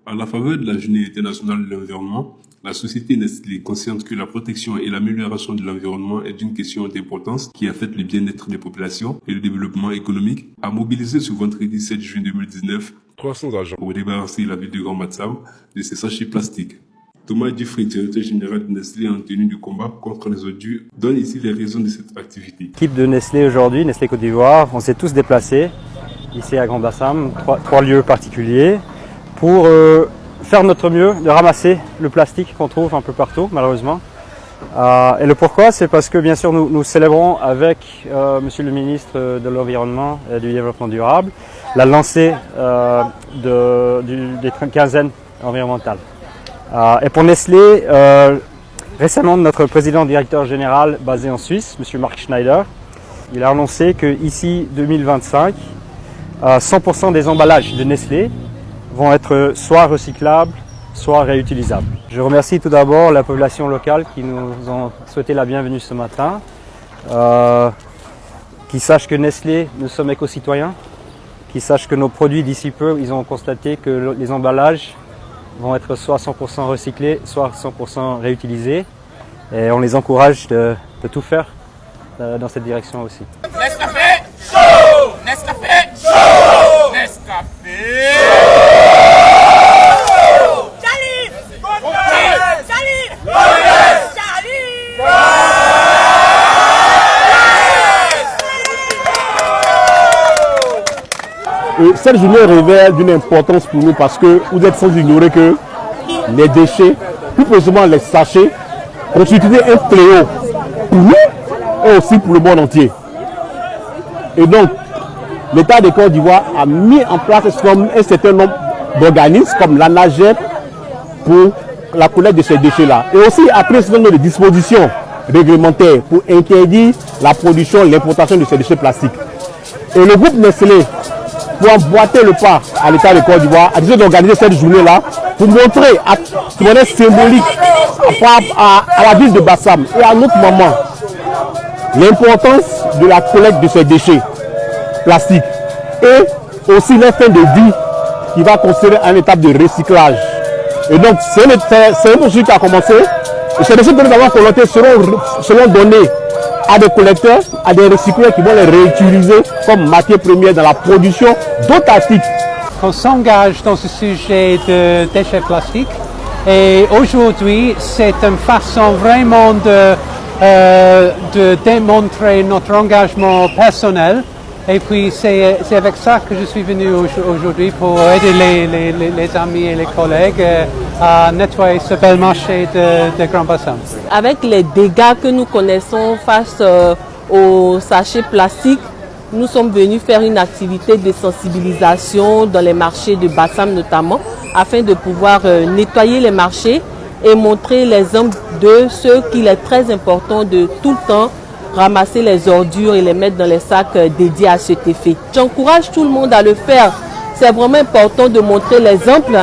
À la faveur de la Journée internationale de l'environnement, la société Nestlé, consciente que la protection et l'amélioration de l'environnement est une question d'importance qui affecte le bien-être des populations et le développement économique, a mobilisé ce vendredi 7 juin 2019 300 agents pour débarrasser la ville de Grand-Bassam de ses sachets plastiques. Thomas Dufray, directeur général de Nestlé en tenue du combat contre les ordures, donne ici les raisons de cette activité. L'équipe de Nestlé aujourd'hui, Nestlé Côte d'Ivoire, on s'est tous déplacés ici à Grand-Bassam, trois lieux particuliers, pour faire notre mieux de ramasser le plastique qu'on trouve un peu partout, malheureusement. Et le pourquoi, c'est parce que bien sûr nous célébrons avec Monsieur le ministre de l'Environnement et du Développement durable la lancée des quinzaines environnementales. Et pour Nestlé, récemment notre président directeur général basé en Suisse, Monsieur Mark Schneider, il a annoncé que ici 2025, 100% des emballages de Nestlé vont être soit recyclables, soit réutilisables. Je remercie tout d'abord la population locale qui nous ont souhaité la bienvenue ce matin, qui sachent que Nestlé, nous sommes éco-citoyens, qui sachent que nos produits d'ici peu, ils ont constaté que les emballages vont être soit 100% recyclés, soit 100% réutilisés. Et on les encourage de tout faire dans cette direction aussi. Nescafé chaud! Nescafé chaud! Nescafé Cette journée révèle d'une importance pour nous parce que vous êtes sans ignorer que les déchets, plus précisément les sachets, constituaient un fléau pour nous et aussi pour le monde entier. Et donc, l'État de Côte d'Ivoire a mis en place un certain nombre d'organismes comme l'ANAGEP pour la collecte de ces déchets-là. Et aussi a pris un certain nombre de dispositions réglementaires pour interdire la production et l'importation de ces déchets plastiques. Et le groupe Nestlé, pour emboîter le pas à l'État de Côte d'Ivoire, a décidé d'organiser cette journée-là pour montrer de manière symbolique à la ville de Bassam et à notre moment l'importance de la collecte de ces déchets plastiques et aussi leur fin de vie qui va concerner une étape de recyclage. Et donc c'est un projet qui a commencé et ces déchets que nous avons collectés seront donnés à des collecteurs, à des recycleurs qui vont les réutiliser comme matière première dans la production d'autres articles. On s'engage dans ce sujet de déchets plastiques et aujourd'hui c'est une façon vraiment de démontrer notre engagement personnel et puis c'est avec ça que je suis venu aujourd'hui pour aider les amis et les collègues à nettoyer ce bel marché de Grand-Bassam. Avec les dégâts que nous connaissons face aux sachets plastiques, nous sommes venus faire une activité de sensibilisation dans les marchés de Bassam notamment, afin de pouvoir nettoyer les marchés et montrer l'exemple de ce qu'il est très important de tout le temps ramasser les ordures et les mettre dans les sacs dédiés à cet effet. J'encourage tout le monde à le faire. C'est vraiment important de montrer l'exemple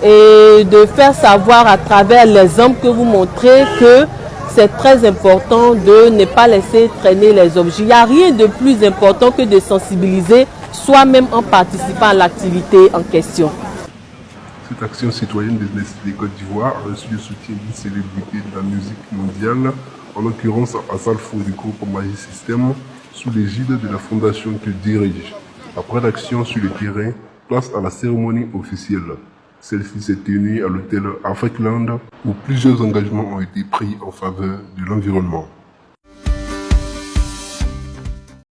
et de faire savoir à travers l'exemple que vous montrez que c'est très important de ne pas laisser traîner les objets. Il n'y a rien de plus important que de sensibiliser soi-même en participant à l'activité en question. Cette action citoyenne de Nestlé Côte d'Ivoire a reçu le soutien d'une célébrité de la musique mondiale, en l'occurrence Asalfo du groupe Magic System, sous l'égide de la fondation qu'il dirige. Après l'action sur le terrain, place à la cérémonie officielle. Celle-ci s'est tenue à l'hôtel Afrikland où plusieurs engagements ont été pris en faveur de l'environnement.